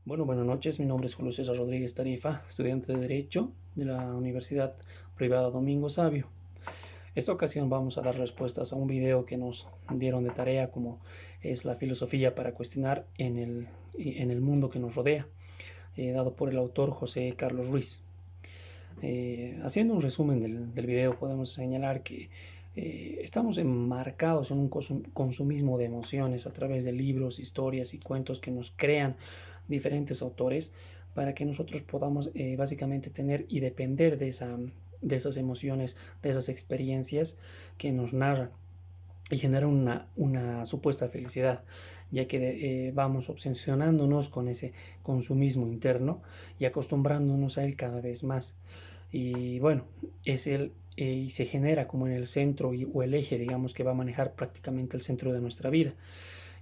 Bueno, buenas noches. Mi nombre es Julio César Rodríguez Tarifa, estudiante de Derecho de la Universidad Privada Domingo Sabio. Esta ocasión vamos a dar respuestas a un video que nos dieron de tarea, como es la filosofía para cuestionar en el mundo que nos rodea, dado por el autor José Carlos Ruiz. Haciendo un resumen del video, podemos señalar que estamos enmarcados en un consumismo de emociones a través de libros, historias y cuentos que nos crean diferentes autores para que nosotros podamos básicamente tener y depender de esas emociones, de esas experiencias que nos narran y generan una supuesta felicidad, ya que vamos obsesionándonos con ese consumismo interno y acostumbrándonos a él cada vez más. Y bueno, es el y se genera como en el centro o el eje, digamos, que va a manejar prácticamente el centro de nuestra vida.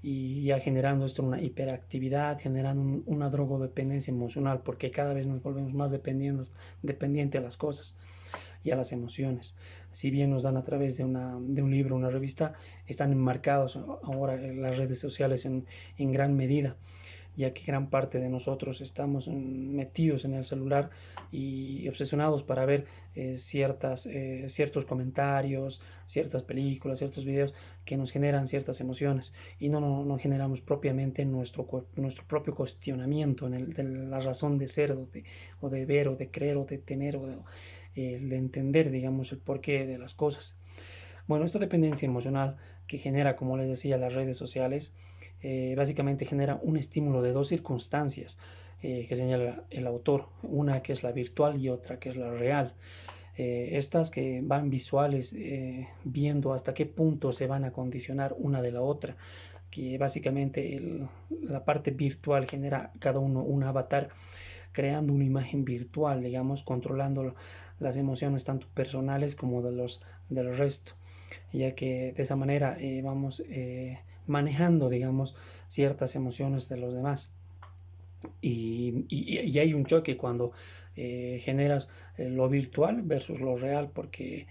Y ya generando esto una hiperactividad, generando una drogodependencia emocional, porque cada vez nos volvemos más dependientes a las cosas y a las emociones. Si bien nos dan a través de un libro, una revista, están enmarcados ahora en las redes sociales en gran medida, ya que gran parte de nosotros estamos metidos en el celular y obsesionados para ver ciertos comentarios, ciertas películas, ciertos videos que nos generan ciertas emociones y no generamos propiamente nuestro propio cuestionamiento de la razón de ser o de ver o de creer o de tener de entender, digamos, el porqué de las cosas. Bueno, esta dependencia emocional que genera, como les decía, las redes sociales, básicamente genera un estímulo de dos circunstancias que señala el autor, una que es la virtual y otra que es la real. Estas que van visuales, viendo hasta qué punto se van a condicionar una de la otra, que básicamente la parte virtual genera cada uno un avatar creando una imagen virtual, digamos, controlando las emociones tanto personales como del resto, ya que de esa manera vamos manejando, digamos, ciertas emociones de los demás. Y hay un choque cuando generas lo virtual versus lo real, porque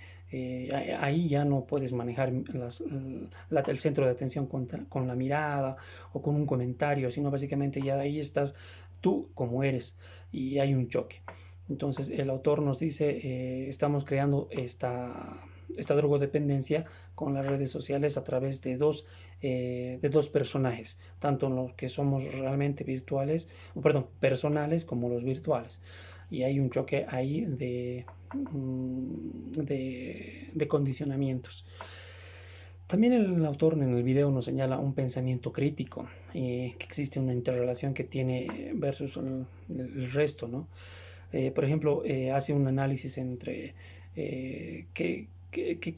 ahí ya no puedes manejar el centro de atención con la mirada o con un comentario, sino básicamente ya ahí estás tú como eres y hay un choque. Entonces el autor nos dice, estamos creando esta drogodependencia con las redes sociales a través de dos personajes, tanto los que somos realmente virtuales, perdón, personales como los virtuales. Y hay un choque ahí de condicionamientos. También el autor en el video nos señala un pensamiento crítico, que existe una interrelación que tiene versus el resto, ¿no? Por ejemplo, hace un análisis entre qué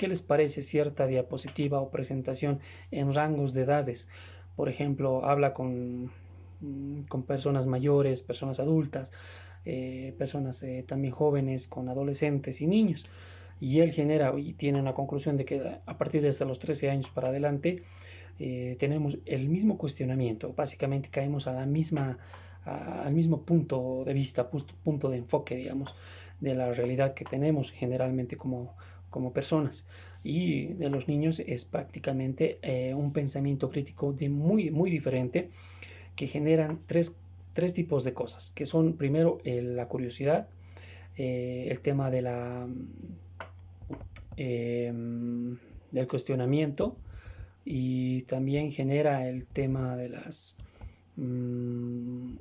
les parece cierta diapositiva o presentación en rangos de edades. Por ejemplo, habla con personas mayores, personas adultas, personas también jóvenes, con adolescentes y niños. Y él genera y tiene una conclusión de que a partir de hasta los 13 años para adelante tenemos el mismo cuestionamiento. Básicamente caemos al mismo punto de vista, punto de enfoque, digamos, de la realidad que tenemos generalmente como personas. Y de los niños es prácticamente un pensamiento crítico muy diferente, que generan tres tipos de cosas, que son primero la curiosidad, el tema eh, del cuestionamiento, y también genera el tema mm,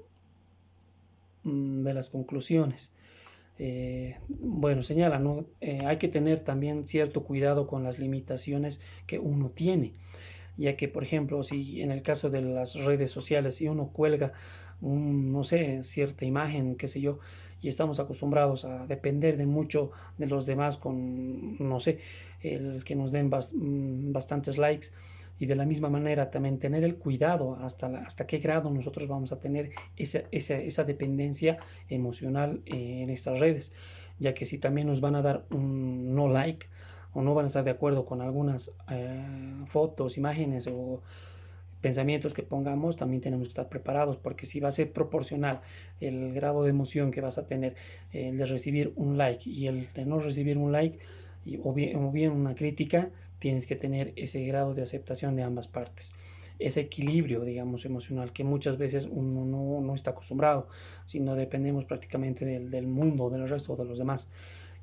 de las conclusiones. Bueno, señala, ¿no? Hay que tener también cierto cuidado con las limitaciones que uno tiene, ya que, por ejemplo, si en el caso de las redes sociales, si uno cuelga no sé, cierta imagen, qué sé yo, y estamos acostumbrados a depender de mucho de los demás con, no sé, el que nos den bastantes likes, y de la misma manera también tener el cuidado hasta qué grado nosotros vamos a tener esa dependencia emocional en estas redes, ya que si también nos van a dar un no like o no van a estar de acuerdo con algunas fotos, imágenes o pensamientos que pongamos, también tenemos que estar preparados, porque si va a ser proporcional el grado de emoción que vas a tener, el de recibir un like y el de no recibir un like, o bien una crítica, tienes que tener ese grado de aceptación de ambas partes. ese equilibrio, digamos, emocional, que muchas veces uno no está acostumbrado, sino dependemos prácticamente del mundo, del resto de los demás,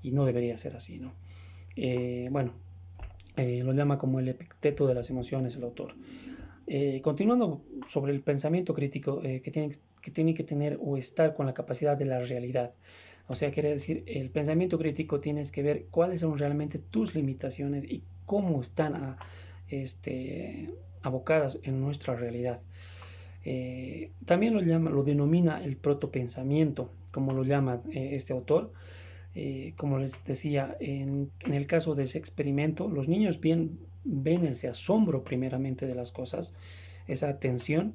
y no debería ser así, ¿no? Bueno, lo llama como el epicteto de las emociones el autor. Continuando sobre el pensamiento crítico, que tiene que tener o estar con la capacidad de la realidad. O sea, quiere decir, el pensamiento crítico tienes que ver cuáles son realmente tus limitaciones y cómo están abocadas en nuestra realidad. También lo denomina el protopensamiento, como lo llama este autor. Como les decía, en el caso de ese experimento, los niños ven ese asombro primeramente de las cosas, esa atención,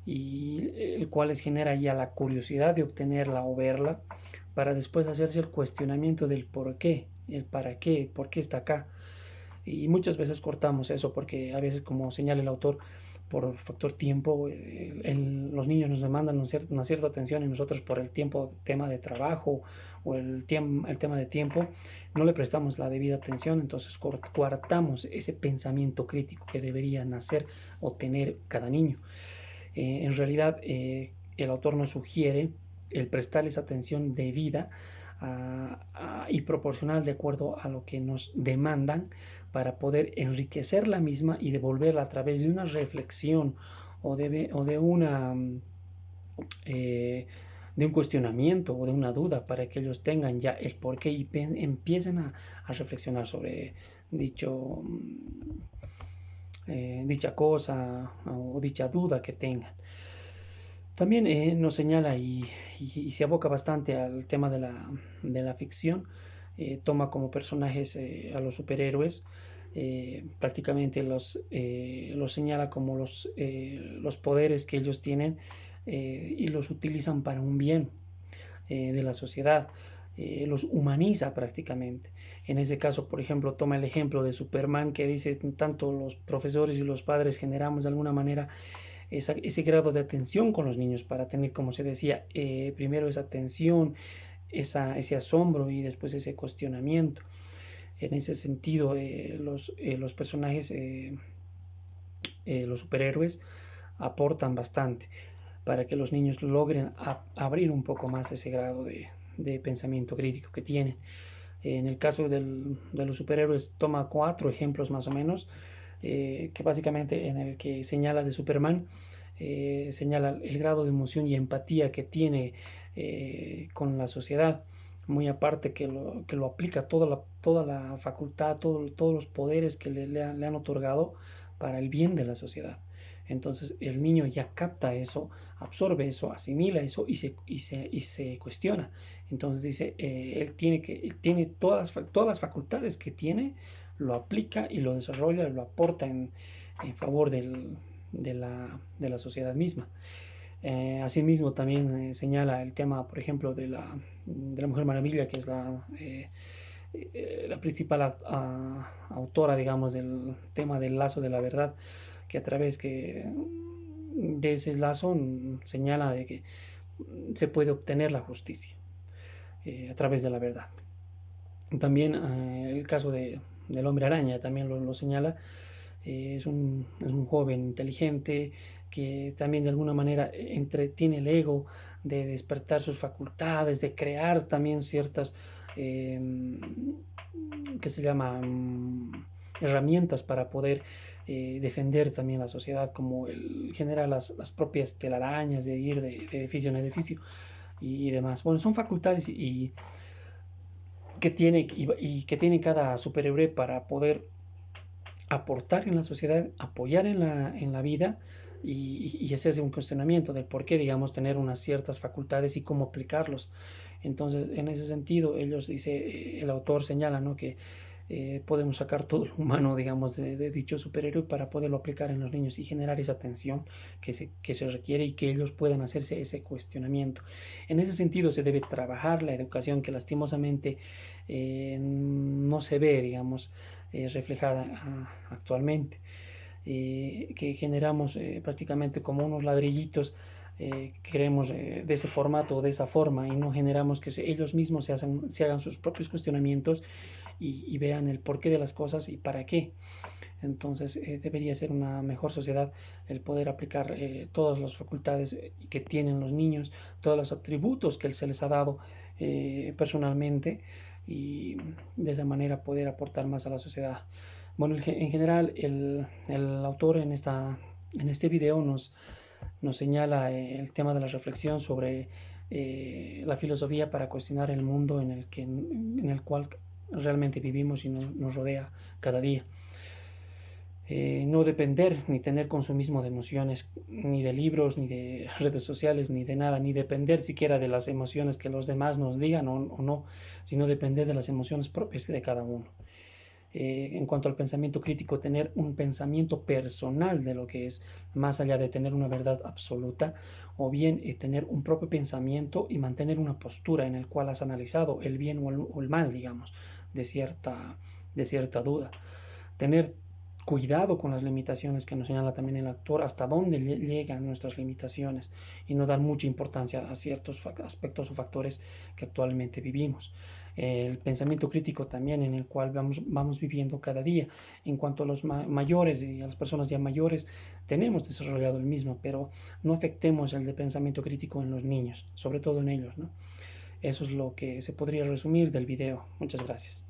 y el cual les genera ya la curiosidad de obtenerla o verla, para después hacerse el cuestionamiento del por qué, el para qué, por qué está acá. Y muchas veces cortamos eso porque a veces, como señala el autor, por factor tiempo, los niños nos demandan una cierta atención y nosotros por el tiempo, tema de trabajo o el tema de tiempo, no le prestamos la debida atención, entonces coartamos ese pensamiento crítico que debería nacer o tener cada niño. En realidad, el autor nos sugiere el prestarles atención debida y proporcional de acuerdo a lo que nos demandan, para poder enriquecer la misma y devolverla a través de una reflexión o de una de un cuestionamiento o de una duda, para que ellos tengan ya el porqué y empiecen a reflexionar sobre dicho dicha cosa o dicha duda que tengan. También nos señala y se aboca bastante al tema de la ficción. Toma como personajes a los superhéroes. Prácticamente los señala como los poderes que ellos tienen, y los utilizan para un bien de la sociedad. Los humaniza prácticamente. En ese caso, por ejemplo, toma el ejemplo de Superman, que dice, tanto los profesores y los padres generamos de alguna manera ese grado de atención con los niños, para tener, como se decía, primero esa atención, ese asombro y después ese cuestionamiento. En ese sentido, los personajes, los superhéroes, aportan bastante para que los niños logren abrir un poco más ese grado de pensamiento crítico que tienen. En el caso de los superhéroes, toma 4 ejemplos más o menos, que básicamente, en el que señala de Superman, señala el grado de emoción y empatía que tiene con la sociedad, muy aparte que lo aplica toda la facultad, todos los poderes que le han otorgado para el bien de la sociedad. Entonces el niño ya capta eso, absorbe eso, asimila eso y se cuestiona. Entonces dice, él tiene todas las facultades que tiene, lo aplica y lo desarrolla y lo aporta en favor de la sociedad misma. Asimismo también señala el tema, por ejemplo, de la Mujer Maravilla, que es la principal autora, digamos, del tema del lazo de la verdad, que a través de ese lazo señala de que se puede obtener la justicia a través de la verdad. También el caso del hombre araña también lo señala. Es un joven inteligente que también de alguna manera tiene el ego de despertar sus facultades, de crear también ciertas que se llaman herramientas para poder defender también la sociedad, como el generar las propias telarañas de ir de edificio en edificio y demás. Bueno, son facultades que tiene cada superhéroe para poder aportar en la sociedad, apoyar en la vida, y hacerse un cuestionamiento del por qué, digamos, tener unas ciertas facultades y cómo aplicarlos. Entonces, en ese sentido, el autor señala, ¿no?, que podemos sacar todo lo humano, digamos, de dicho superhéroe, para poderlo aplicar en los niños y generar esa atención que se requiere, y que ellos puedan hacerse ese cuestionamiento. En ese sentido se debe trabajar la educación, que lastimosamente no se ve, digamos, reflejada actualmente. Que generamos prácticamente como unos ladrillitos, que creemos de ese formato o de esa forma, y no generamos que ellos mismos se hagan sus propios cuestionamientos y vean el porqué de las cosas y para qué. Entonces debería ser una mejor sociedad el poder aplicar todas las facultades que tienen los niños, todos los atributos que se les ha dado personalmente, y de esa manera poder aportar más a la sociedad. Bueno, en general el autor en este video nos señala el tema de la reflexión sobre la filosofía para cuestionar el mundo en el cual realmente vivimos y nos rodea cada día. No depender ni tener consumismo de emociones, ni de libros, ni de redes sociales, ni de nada, ni depender siquiera de las emociones que los demás nos digan o no, sino depender de las emociones propias de cada uno. En cuanto al pensamiento crítico, tener un pensamiento personal de lo que es, más allá de tener una verdad absoluta, o bien tener un propio pensamiento y mantener una postura en el cual has analizado el bien o el mal, digamos, de cierta duda. Tener cuidado con las limitaciones que nos señala también el actor, hasta dónde llegan nuestras limitaciones, y no dar mucha importancia a ciertos aspectos o factores que actualmente vivimos. El pensamiento crítico también, en el cual vamos viviendo cada día. En cuanto a los mayores y a las personas ya mayores, tenemos desarrollado el mismo, pero no afectemos el de pensamiento crítico en los niños, sobre todo en ellos, ¿no? Eso es lo que se podría resumir del video. Muchas gracias.